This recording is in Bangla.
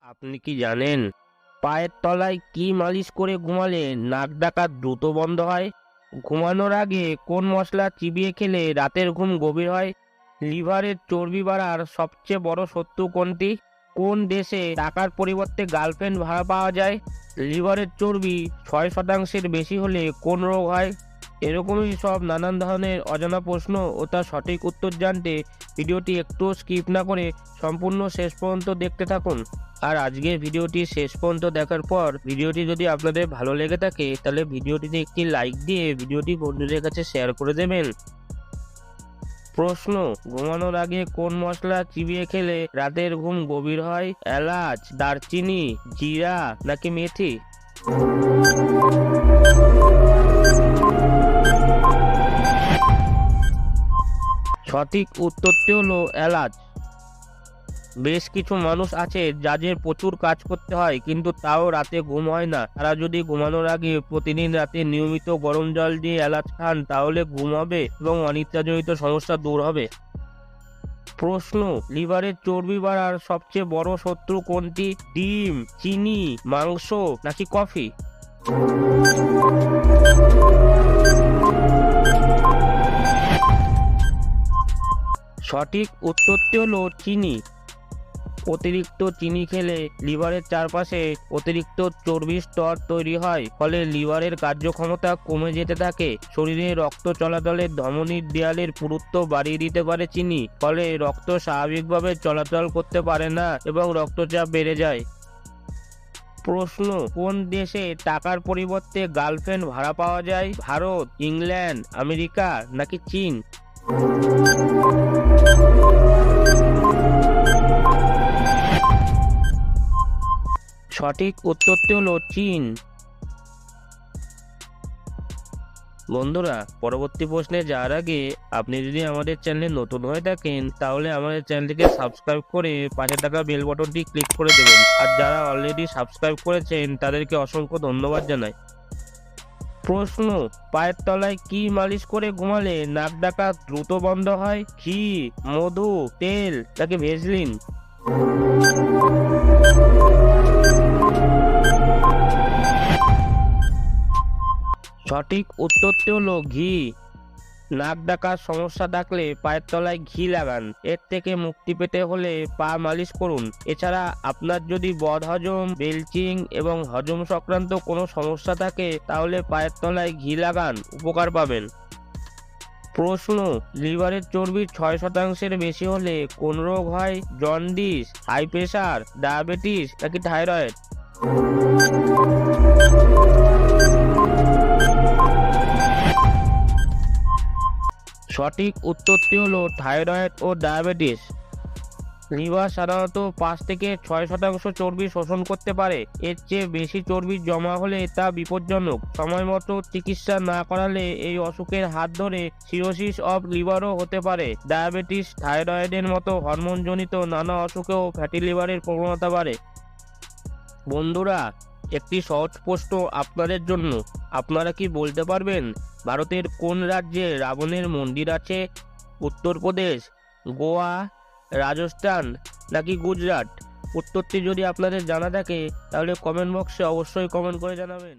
আপনি কি জানেন পায়ের তলায় কি মালিশ করে ঘুমালে নাক ডাকা দ্রুত বন্ধ হয়? ঘুমানোর আগে কোন মশলা চিবিয়ে খেলে রাতের ঘুম গভীর হয়? লিভারের চর্বি বাড়ার সবচেয়ে বড় শত্রু কোনটি? কোন দেশে টাকার পরিবর্তে গার্লফ্রেন্ড ভাড়া পাওয়া যায়? লিভারের চর্বি 6% বেশি হলে কোন রোগ হয়? এরকমই সব নানান ধরনের অজানা প্রশ্ন ও তার সঠিক উত্তর জানতে ভিডিওটি একটু স্কিপ না করে সম্পূর্ণ শেষ পর্যন্ত দেখতে থাকুন। আর আজকের ভিডিওটি শেষ পর্যন্ত দেখার পর ভিডিওটি যদি আপনাদের ভালো লেগে থাকে তাহলে ভিডিওটিতে একটি লাইক দিয়ে ভিডিওটি বন্ধুদের কাছে শেয়ার করে দেবেন। প্রশ্ন: ঘুমানোর আগে কোন মশলা চিবিয়ে খেলে রাতের ঘুম গভীর হয়? এলাচ, দারচিনি, জিরা নাকি মেথি? সঠিক উত্তরটি হলো এলাচ। বেশ কিছু মানুষ আছে যাদের প্রচুর কাজ করতে হয় কিন্তু তাও রাতে ঘুম হয় না। তারা যদি ঘুমানোর আগে প্রতিদিন রাতে নিয়মিত গরম জল দিয়ে এলাচ খান তাহলে ঘুম হবে এবং অনিদ্রাজনিত সমস্যা দূর হবে। প্রশ্ন: লিভারের চর্বি বাড়ার সবচেয়ে বড় শত্রু কোনটি? ডিম, চিনি, মাংস নাকি কফি? সঠিক উত্তরটি হলো চিনি। অতিরিক্ত চিনি খেলে লিভারের চারপাশে অতিরিক্ত চর্বির স্তর তৈরি হয়, ফলে লিভারের কার্যক্ষমতা কমে যেতে থাকে। শরীরে রক্ত চলাচলের ধমনীর দেয়ালের পুরুত্ব বাড়িয়ে দিতে পারে চিনি, ফলে রক্ত স্বাভাবিকভাবে চলাচল করতে পারে না এবং রক্তচাপ বেড়ে যায়। প্রশ্ন: কোন দেশে টাকার পরিবর্তে গার্লফ্রেন্ড ভাড়া পাওয়া যায়? ভারত, ইংল্যান্ড, আমেরিকা নাকি চীন? সঠিক উত্তরটি হলো চীন। বন্ধুরা, পরবর্তী প্রশ্নে যাওয়ার আগে আপনি যদি আমাদের চ্যানেলে নতুন হয়ে থাকেন তাহলে আমাদের চ্যানেলটিকে সাবস্ক্রাইব করে পাশে থাকা বেল বাটনটি ক্লিক করে দেবেন। আর যারা অলরেডি সাবস্ক্রাইব করেছেন তাদেরকে অসংখ্য ধন্যবাদ জানাই। প্রশ্ন: পায়ের তলায় কি মালিশ করে ঘুমালে নাক ডাকা দ্রুত বন্ধ হয়? ঘি, মধু, তেল নাকি ভেসলিন? সঠিক উত্তরটি হলো ঘি। নাক ডাকার সমস্যা থাকলে পায়ের তলায় ঘি লাগান, এর থেকে মুক্তি পেতে হলে পা মালিশ করুন। এছাড়া আপনার যদি বদহজম, বেলচিং এবং হজম সংক্রান্ত কোনো সমস্যা থাকে তাহলে পায়ের তলায় ঘি লাগান, উপকার পাবেন। প্রশ্ন: লিভারের চর্বি 6%-এর বেশি হলে কোন রোগ হয়? জন্ডিস, হাই প্রেশার, ডায়াবেটিস নাকি থাইরয়েড? সঠিক উত্তরটি হলো থাইরয়েড ও ডায়াবেটিস। লিভার সাধারণত 5 থেকে 6% চর্বি শোষণ করতে পারে। এর চেয়ে বেশি চর্বি জমা হলে তা বিপজ্জনক। সময় মতো চিকিৎসা না করালে এই অসুখের হাত ধরে সিরোসিস অফ লিভারও হতে পারে। ডায়াবেটিস, থাইরয়েডের মতো হরমোনজনিত নানা অসুখেও ফ্যাটি লিভারের প্রবণতা বাড়ে। বন্ধুরা, একটি সহজ প্রশ্ন আপনাদের জন্য। আপনারা কি বলতে পারবেন ভারতের কোন রাজ্যে রাবণের মন্দির আছে? উত্তরপ্রদেশ, গোয়া, রাজস্থান নাকি গুজরাট? উত্তরটি যদি আপনাদের জানা থাকে তাহলে কমেন্ট বক্সে অবশ্যই কমেন্ট করে জানাবেন।